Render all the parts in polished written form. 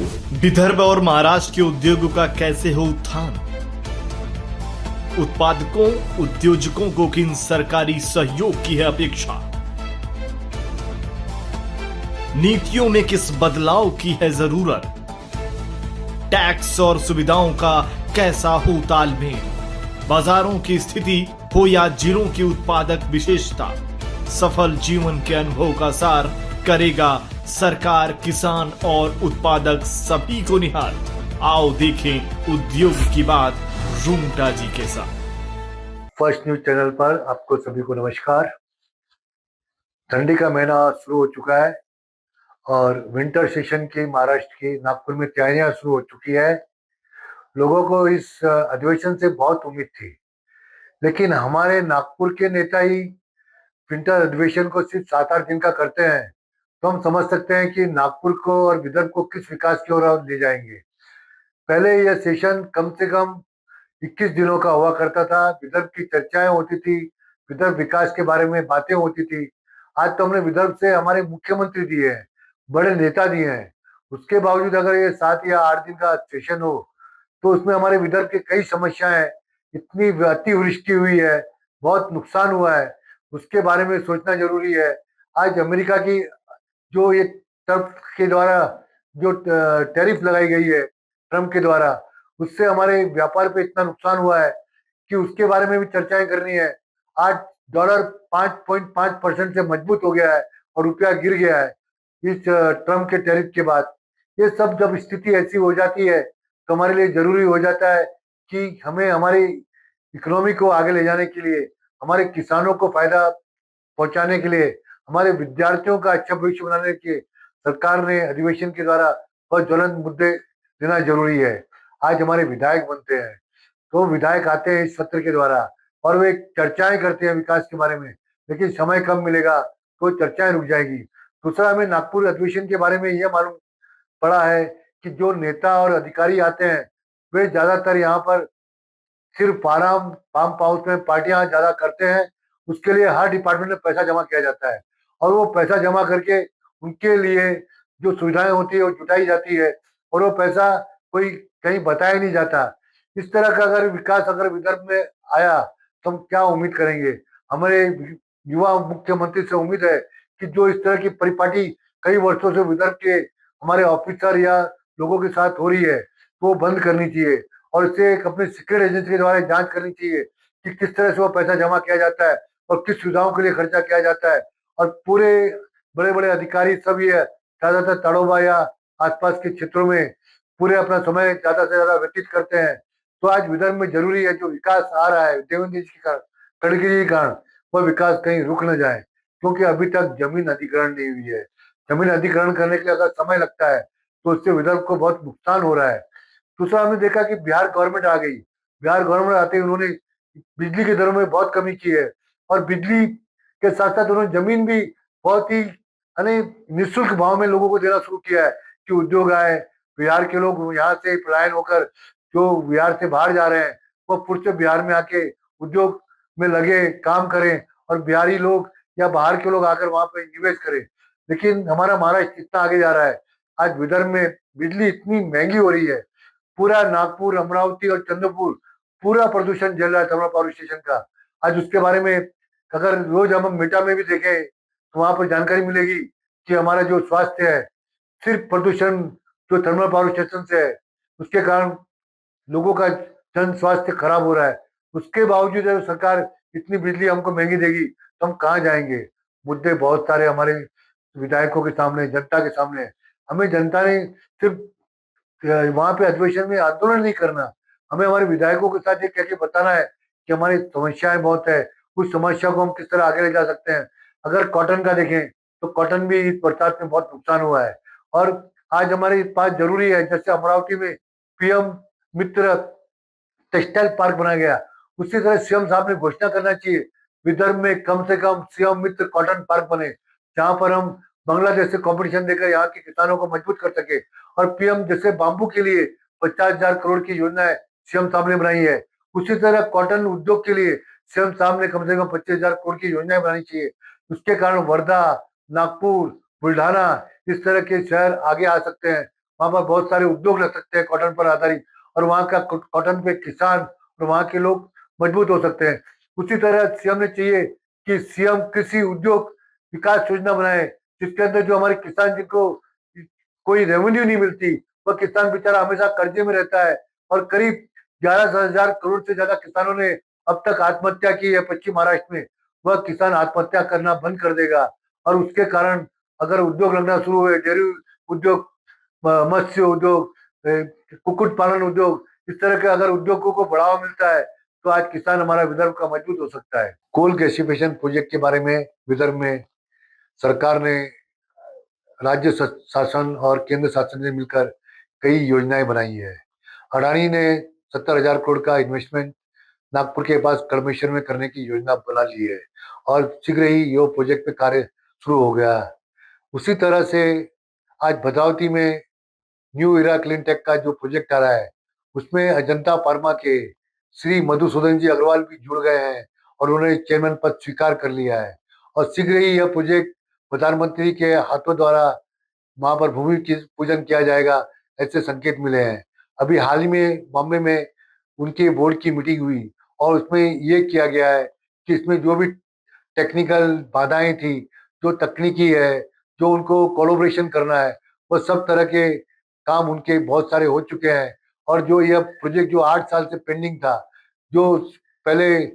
विदर्भ और महाराष्ट्र के उद्योगों का कैसे हो उत्थान? उत्पादकों उद्योजकों को किन सरकारी सहयोग की है अपेक्षा? नीतियों में किस बदलाव की है जरूरत? टैक्स और सुविधाओं का कैसा हो तालमेल? बाजारों की स्थिति हो या जिलों की उत्पादक विशेषता, सफल जीवन के अनुभव का सार करेगा सरकार, किसान और उत्पादक सभी को निहाल। आओ देखें उद्योग की बात रूंगटा जी के साथ। फर्स्ट न्यूज चैनल पर आपको सभी को नमस्कार। ठंडी का महीना शुरू हो चुका है और विंटर सेशन की महाराष्ट्र की नागपुर में तैयारियां शुरू हो चुकी है। लोगों को इस अधिवेशन से बहुत उम्मीद थी, लेकिन हमारे नागपुर के नेता ही विंटर अधिवेशन को सिर्फ 7-8 दिन का करते हैं, तो हम समझ सकते हैं कि नागपुर को और विदर्भ को किस विकास की ओर ले जाएंगे। पहले यह सेशन कम से कम 21 दिनों का हुआ करता था। विदर्भ की चर्चाएं होती थी, विदर्भ विकास के बारे में बातें होती थी। आज तो हमने विदर्भ से हमारे मुख्यमंत्री दिए हैं, बड़े नेता दिए हैं। उसके बावजूद अगर ये 7 या 8 दिन का सेशन हो तो उसमें हमारे विदर्भ की कई समस्याएं, इतनी अतिवृष्टि हुई है, बहुत नुकसान हुआ है, उसके बारे में सोचना जरूरी है। आज अमेरिका की जो ये ट्रम्प के द्वारा जो टैरिफ लगाई गई है, ट्रम्प के द्वारा, उससे हमारे व्यापार पे इतना नुकसान हुआ है कि उसके बारे में भी चर्चाएं करनी है। आज डॉलर 5.5% से मजबूत हो गया है और रुपया गिर गया है इस ट्रम्प के टैरिफ के बाद। ये सब जब स्थिति ऐसी हो जाती है तो हमारे लिए जरूरी हो जाता है कि हमें हमारी इकोनॉमी को आगे ले जाने के लिए, हमारे किसानों को फायदा पहुंचाने के लिए, हमारे विद्यार्थियों का अच्छा भविष्य बनाने के लिए सरकार ने अधिवेशन के द्वारा बहुत ज्वलंत मुद्दे लेना जरूरी है। आज हमारे विधायक बनते हैं, तो विधायक आते हैं इस सत्र के द्वारा और वे चर्चाएं करते हैं विकास के बारे में, लेकिन समय कम मिलेगा तो चर्चाएं रुक जाएगी। दूसरा, हमें नागपुर अधिवेशन के बारे में यह मालूम पड़ा है कि जो नेता और अधिकारी आते हैं वे ज्यादातर यहाँ पर सिर्फ फार्म हाउस में पार्टियां ज्यादा करते हैं। उसके लिए हर डिपार्टमेंट में पैसा जमा किया जाता है और वो पैसा जमा करके उनके लिए जो सुविधाएं होती है वो जुटाई जाती है और वो पैसा कोई कहीं बताया नहीं जाता। इस तरह का अगर विकास अगर विदर्भ में आया तो हम क्या उम्मीद करेंगे? हमारे युवा मुख्यमंत्री से उम्मीद है कि जो इस तरह की परिपाटी कई वर्षों से विदर्भ के हमारे ऑफिसर या लोगों के साथ हो रही है तो वो बंद करनी चाहिए और इसे एक अपने सीक्रेट एजेंसी के द्वारा जांच करनी चाहिए कि किस तरह से वो पैसा जमा किया जाता है और किस सुविधाओं के लिए खर्चा किया जाता है। और पूरे बड़े बड़े अधिकारी सब ये ज्यादातर तड़ोबा या आसपास के क्षेत्रों में पूरे अपना समय ज्यादा से ज्यादा व्यतीत करते हैं। तो आज विदर्भ में जरूरी है जो विकास आ रहा है देवेंद्र जी के कारण, गडकरी के कारण, वह विकास कहीं रुक न जाए, क्योंकि अभी तक जमीन अधिग्रहण नहीं हुई है। जमीन अधिग्रहण करने के लिए अगर समय लगता है तो उससे विदर्भ को बहुत नुकसान हो रहा है। दूसरा, हमने देखा कि बिहार गवर्नमेंट आ गई। बिहार गवर्नमेंट आते ही उन्होंने बिजली की दरों में बहुत कमी की है और बिजली के साथ साथ उन्होंने जमीन भी बहुत ही यानी निःशुल्क भाव में लोगों को देना शुरू किया है कि उद्योग आए। बिहार के लोग यहाँ से पलायन होकर जो बिहार से बाहर जा रहे हैं वो फिर से बिहार में आके उद्योग में लगे काम करें और बिहारी लोग या बाहर के लोग आकर वहां पर निवेश करें। लेकिन हमारा महाराष्ट्र इतना आगे जा रहा है, आज विदर्भ में बिजली इतनी महंगी हो रही है। पूरा नागपुर, अमरावती और चंद्रपुर पूरा प्रदूषण झेल रहा है थर्मल पावर स्टेशन का। आज उसके बारे में अगर रोज हम मीटा में भी देखें तो वहां पर जानकारी मिलेगी कि हमारा जो स्वास्थ्य है सिर्फ प्रदूषण जो थर्मल पावर स्टेशन से है उसके कारण लोगों का जन स्वास्थ्य खराब हो रहा है। उसके बावजूद अगर सरकार इतनी बिजली हमको महंगी देगी तो हम कहाँ जाएंगे? मुद्दे बहुत सारे हमारे विधायकों के सामने, जनता के सामने। हमें जनता ने सिर्फ वहां पे अधिवेशन में आंदोलन नहीं करना, हमें हमारे विधायकों के साथ ये कह के बताना है कि हमारी समस्याएं बहुत है, उस समस्या को हम किस तरह आगे ले जा सकते हैं। अगर कॉटन का देखें तो कॉटन भी इस बरसात में बहुत नुकसान हुआ है और आज हमारे पास जरूरी है, जैसे अमरावती में पीएम मित्र टेक्सटाइल पार्क बनाया गया, उसी तरह सीएम साहब ने घोषणा करना चाहिए विदर्भ में कम से कम सीएम मित्र कॉटन पार्क बने, जहां पर हम बांग्लादेश से कंपटीशन देकर यहाँ के किसानों को मजबूत कर सके। और पीएम जैसे बाम्बू के लिए 50,000 करोड़ की योजना सीएम साहब ने बनाई है, उसी तरह कॉटन उद्योग के लिए सीएम साहब ने कम से कम 25,000 करोड़ की योजनाएं बनानी चाहिए। उसके कारण वर्धा, नागपुर, बुल्ढाना इस तरह के शहर आगे आ सकते हैं वहां पर बहुत सारे उद्योग लग सकते हैं कॉटन पर आधारित, और वहां का कॉटन पे किसान और वहां के लोग मजबूत हो सकते हैं। उसी तरह सीएम ने चाहिए कि सीएम कृषि उद्योग विकास योजना बनाए, जिसके अंदर जो हमारे किसान जिनको कोई रेवेन्यू नहीं मिलती, वह किसान बेचारा हमेशा कर्जे में रहता है। और करीब 11,000 करोड़ से ज्यादा किसानों ने अब तक आत्महत्या की है पश्चिम महाराष्ट्र में। वह किसान आत्महत्या करना बंद कर देगा, और उसके कारण अगर उद्योग लगना शुरू हुए, डेयरी उद्योग, मत्स्य उद्योग, कुक्कुट पालन उद्योग, इस तरह के अगर उद्योगों को बढ़ावा मिलता है, तो आज किसान हमारा विदर्भ का मजबूत हो सकता है। कोल गैसिफिकेशन प्रोजेक्ट के बारे में विदर्भ में सरकार ने, राज्य शासन और केंद्र शासन ने मिलकर कई योजनाएं बनाई है। अडानी ने 70,000 करोड़ का इन्वेस्टमेंट नागपुर के पास कडमेश्वर में करने की योजना बना ली है, और शीघ्र ही ये प्रोजेक्ट पे कार्य शुरू हो गया। उसी तरह से आज भद्रावती में न्यू इरा क्लीन टेक का जो प्रोजेक्ट आ रहा है, उसमें अजंता फार्मा के श्री मधुसूदन जी अग्रवाल भी जुड़ गए हैं, और उन्होंने चेयरमैन पद स्वीकार कर लिया है। और शीघ्र ही यह प्रोजेक्ट प्रधानमंत्री के हाथों द्वारा वहां पर भूमि पूजन किया जाएगा, ऐसे संकेत मिले हैं। अभी हाल ही में बॉम्बे में उनके बोर्ड की मीटिंग हुई, और उसमें ये किया गया है कि इसमें जो भी टेक्निकल बाधाएं थी, जो तकनीकी है, जो उनको कोलोब्रेशन करना है, वो सब तरह के काम उनके बहुत सारे हो चुके हैं। और जो यह प्रोजेक्ट जो 8 साल से पेंडिंग था, जो पहले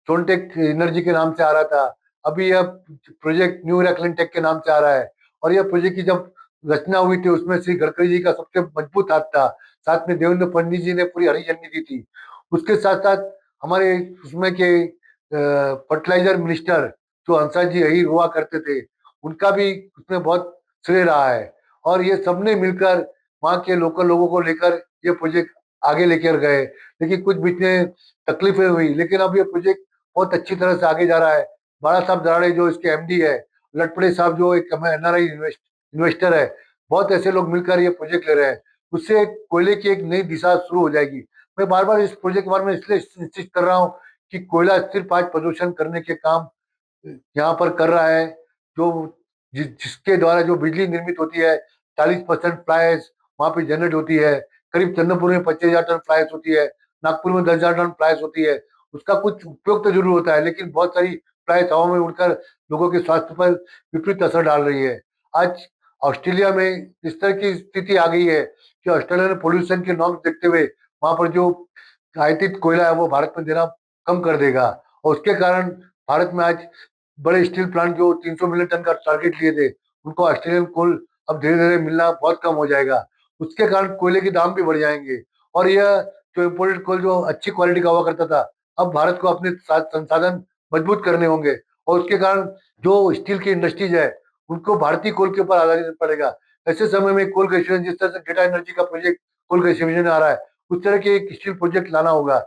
सोनटेक एनर्जी के नाम से आ रहा था, अभी यह प्रोजेक्ट न्यू इरा टेक के नाम से आ रहा है। और यह प्रोजेक्ट की जब रचना हुई थी, उसमें श्री गडकरी जी का सबसे मजबूत हाथ था, साथ में देवेंद्र फडणवीस जी ने पूरी हरी झंडी दी थी। उसके साथ साथ हमारे उसमें के फर्टिलाइजर मिनिस्टर जो हंसा जी अहीर हुआ करते थे, उनका भी उसमें बहुत श्रेय रहा है। और ये सबने मिलकर वहाँ के लोकल लोगों को लेकर ये प्रोजेक्ट आगे लेकर गए। लेकिन कुछ बीच में तकलीफें हुई, लेकिन अब ये प्रोजेक्ट बहुत अच्छी तरह से आगे जा रहा है। बाला साहब दराड़े जो इसके एमडी है, लटपड़े साहब जो एक एनआरआई इन्वेस्टर है, बहुत ऐसे लोग मिलकर ये प्रोजेक्ट ले रहे हैं। उससे कोयले की एक नई दिशा शुरू हो जाएगी। मैं बार बार इस प्रोजेक्ट के बारे में इसलिए इंसिस्ट कर रहा हूँ कि कोयला सिर्फ आज प्रदूषण करने के काम यहाँ पर कर रहा है। जो जिसके द्वारा जो बिजली निर्मित होती है, 40% फ्लाइस वहां पे जनरेट होती है। करीब चंद्रपुर में 25,000 टन फ्लाइस होती है, नागपुर में 10,000 टन फ्लाइस होती है। उसका कुछ उपयोग तो जरूर होता है, लेकिन बहुत सारी फ्लाइस हवा में उड़कर लोगों के स्वास्थ्य पर विपरीत असर डाल रही है। आज ऑस्ट्रेलिया में इस तरह की स्थिति आ गई है कि ऑस्ट्रेलिया ने पोल्यूशन के नॉर्म्स देखते हुए वहां पर जो आयातित कोयला है वो भारत में देना कम कर देगा। और उसके कारण भारत में आज बड़े स्टील प्लांट जो 300 मिलियन टन का टारगेट लिए थे, उनको ऑस्ट्रेलियन कोल अब धीरे धीरे मिलना बहुत कम हो जाएगा। उसके कारण कोयले के दाम भी बढ़ जाएंगे। और यह जो इम्पोर्टेड कोल जो अच्छी क्वालिटी का हुआ करता था, अब भारत को अपने संसाधन मजबूत करने होंगे। और उसके कारण जो स्टील की इंडस्ट्रीज है, उनको भारतीय कोल के ऊपर आधारित पड़ेगा। ऐसे समय में कोल गैसिफिकेशन, जिस तरह से डेटा एनर्जी का प्रोजेक्ट कोल गैसिफिकेशन आ रहा है, उस तरह के एक स्टील प्रोजेक्ट लाना होगा।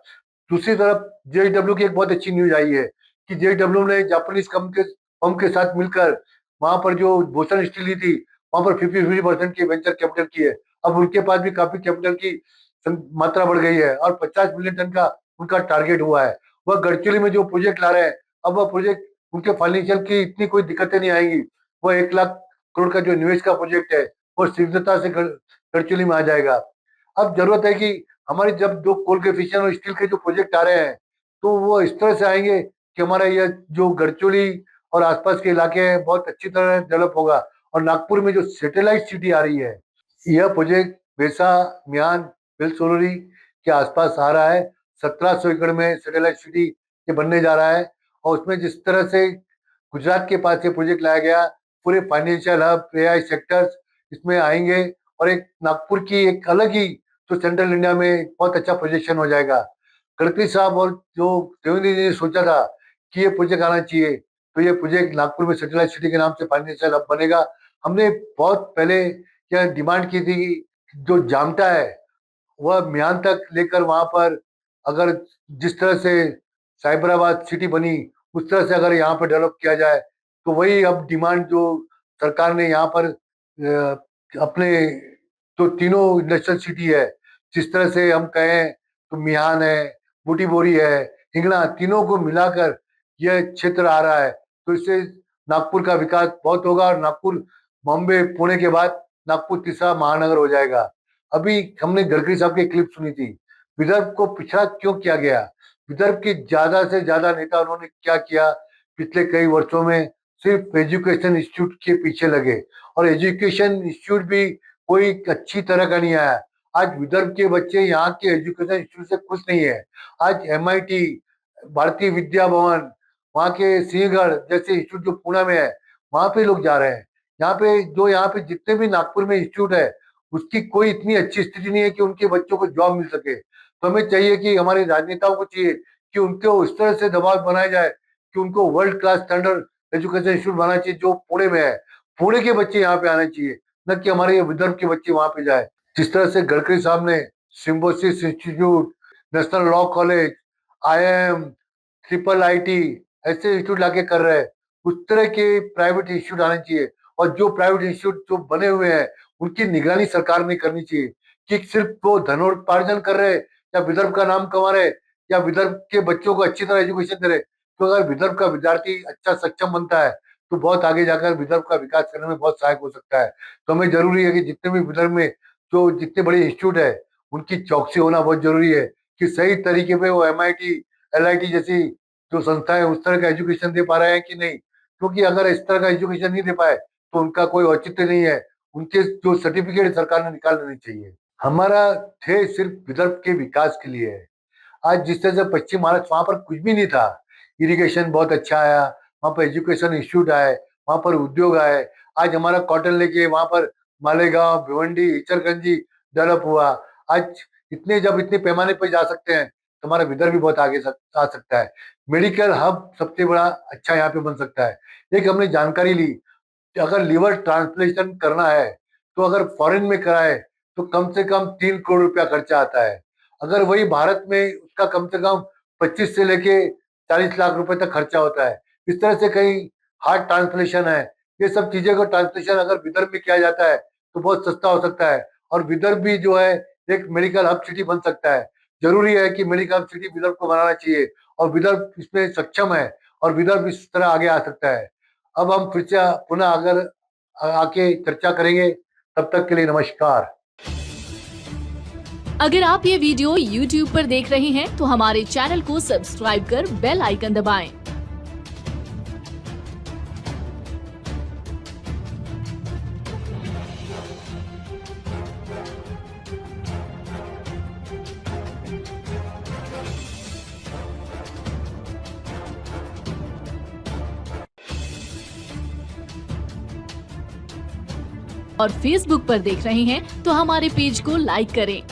दूसरी तरफ जेएसडब्ल्यू की एक बहुत अच्छी न्यूज आई है कि जेएसडब्ल्यू ने जापानीज फर्म के साथ मिलकर वहां पर जो भूषण स्टील ली थी, वहां पर 50% की वेंचर कैपिटल की है। अब उनके पास भी काफी कैपिटल की मात्रा बढ़ गई है, और 50 मिलियन टन का उनका टारगेट हुआ है। वह गडचिरोली में जो प्रोजेक्ट ला रहे हैं, अब वह प्रोजेक्ट उनके फाइनेंशियल की इतनी कोई दिक्कतें नहीं आएंगी। वह 1 लाख करोड़ का जो निवेश का प्रोजेक्ट है, वो शीघ्रता से गडचिरोली में आ जाएगा। अब जरूरत है कि हमारी जब दो कोल के फिशन और स्टील के जो प्रोजेक्ट आ रहे हैं, तो वो इस तरह से आएंगे कि हमारा यह जो गडचिरोली और आसपास के इलाके हैं बहुत अच्छी तरह डेवलप होगा। और नागपुर में जो सैटेलाइट सिटी आ रही है, यह प्रोजेक्ट बेसा, म्यान, बेलसोलरी के आसपास आ रहा है। 1700 एकड़ में सैटेलाइट सिटी के बनने जा रहा है। और उसमें जिस तरह से गुजरात के पास ये प्रोजेक्ट लाया गया, पूरे फाइनेंशियल हब, एआई सेक्टर्स इसमें आएंगे, और एक नागपुर की एक अलग ही जो सेंट्रल इंडिया में बहुत अच्छा पोजीशन हो जाएगा। गडकरी साहब और जो देवेंद्र जी ने सोचा था कि ये प्रोजेक्ट आना चाहिए, तो ये प्रोजेक्ट नागपुर में सैटेलाइट सिटी के नाम से फाइनेंशियल हब बनेगा। हमने बहुत पहले यह डिमांड की थी कि जो जामटा है वह म्यान तक लेकर वहां पर, अगर जिस तरह से साइबराबाद सिटी बनी, उस तरह से अगर यहाँ पर डेवलप किया जाए, तो वही अब डिमांड जो सरकार ने यहाँ पर अपने जो तीनों इंडस्ट्रियल सिटी है, जिस तरह से हम कहें तो मिहान है, बूटीबोरी है, हिंगना, तीनों को मिलाकर यह क्षेत्र आ रहा है। तो इससे नागपुर का विकास बहुत होगा, और नागपुर बॉम्बे पुणे के बाद नागपुर तीसरा महानगर हो जाएगा। अभी हमने गडकरी साहब की क्लिप सुनी थी, विदर्भ को पिछड़ा क्यों किया गया, विदर्भ के ज्यादा से ज्यादा नेता उन्होंने क्या किया पिछले कई वर्षों में, सिर्फ एजुकेशन इंस्टीट्यूट के पीछे लगे, और एजुकेशन इंस्टीट्यूट भी कोई अच्छी तरह का नहीं आया। आज विदर्भ के बच्चे यहाँ के एजुकेशन इंस्टीट्यूट से खुश नहीं है। आज MIT, भारतीय विद्या भवन, वहाँ के सिंहगढ़ जैसे इंस्टीट्यूट जो पुणे में है, वहां पे लोग जा रहे हैं। यहाँ पे जितने भी नागपुर में इंस्टीट्यूट है, उसकी कोई इतनी अच्छी स्थिति नहीं है कि उनके बच्चों को जॉब मिल सके। तो हमें चाहिए कि हमारे राजनेताओं को चाहिए कि उनको उस तरह से दबाव बनाया जाए कि उनको world class standard education institute बनाना चाहिए जो पुणे में है। पुणे के बच्चे यहाँ पे आने चाहिए, न कि हमारे विदर्भ के बच्चे वहां पे जाए। जिस तरह से गडकरी साहब ने Symbiosis institute, national law college, IIM, IIIT ऐसे इंस्टीट्यूट लाके कर रहे हैं, उस तरह के प्राइवेट इंस्टीट्यूट आने चाहिए। और जो प्राइवेट इंस्टीट्यूट जो बने हुए हैं, उनकी निगरानी सरकार ने करनी चाहिए कि सिर्फ वो धनोपार्जन कर रहे या विदर्भ का नाम कमा रहे या विदर्भ के बच्चों को अच्छी तरह एजुकेशन दे रहे। तो अगर विदर्भ का विद्यार्थी अच्छा सक्षम बनता है तो बहुत आगे जाकर विदर्भ का विकास करने में बहुत सहायक हो सकता है। तो हमें जरूरी है कि जितने भी विदर्भ में जो जितने बड़े इंस्टीट्यूट है, उनकी चौकसी होना बहुत जरूरी है कि सही तरीके पे वो MIT, LIT जैसी जो संस्थाएं उस तरह का एजुकेशन दे पा रहे हैं कि नहीं। क्योंकि अगर इस तरह का एजुकेशन नहीं दे पाए तो उनका कोई औचित्य नहीं है, उनके जो सर्टिफिकेट सरकार ने निकाल लेनी चाहिए। हमारा ध्येय सिर्फ विदर्भ के विकास के लिए है। आज जिस तरह से पश्चिम महाराष्ट्र, वहां पर कुछ भी नहीं था, इरिगेशन बहुत अच्छा आया, वहां पर एजुकेशन इंस्टीट्यूट आए, वहां पर उद्योग आए। आज हमारा कॉटन लेके वहां पर मालेगांव, भिवंडी, इचलकरंजी डेवलप हुआ। आज इतने पैमाने पर जा सकते हैं तो हमारा विदर्भ भी बहुत आगे आ सकता है। मेडिकल हब सबसे बड़ा अच्छा यहाँ पे बन सकता है। एक हमने जानकारी ली कि अगर लिवर ट्रांसप्लांटेशन करना है तो अगर फॉरेन में कराए तो कम से कम 3 करोड़ रुपया खर्चा आता है। अगर वही भारत में उसका कम से कम 25 से लेके 40 लाख रुपए तक खर्चा होता है। इस तरह से कई हार्ट ट्रांसप्लांटेशन है, ये सब चीजें को ट्रांसप्लांटेशन अगर विदर्भ में किया जाता है तो बहुत सस्ता हो सकता है, और विदर्भ भी जो है एक मेडिकल हब सिटी बन सकता है। जरूरी है कि मेडिकल हब सिटी विदर्भ को बनाना चाहिए, और विदर्भ इसमें सक्षम है और विदर्भ इस तरह आगे आ सकता है। अब हम फिर से पुनः अगर आके चर्चा करेंगे, तब तक के लिए नमस्कार। अगर आप ये वीडियो YouTube पर देख रहे हैं तो हमारे चैनल को सब्सक्राइब कर बेल आइकन दबाएं। और Facebook पर देख रहे हैं तो हमारे पेज को लाइक करें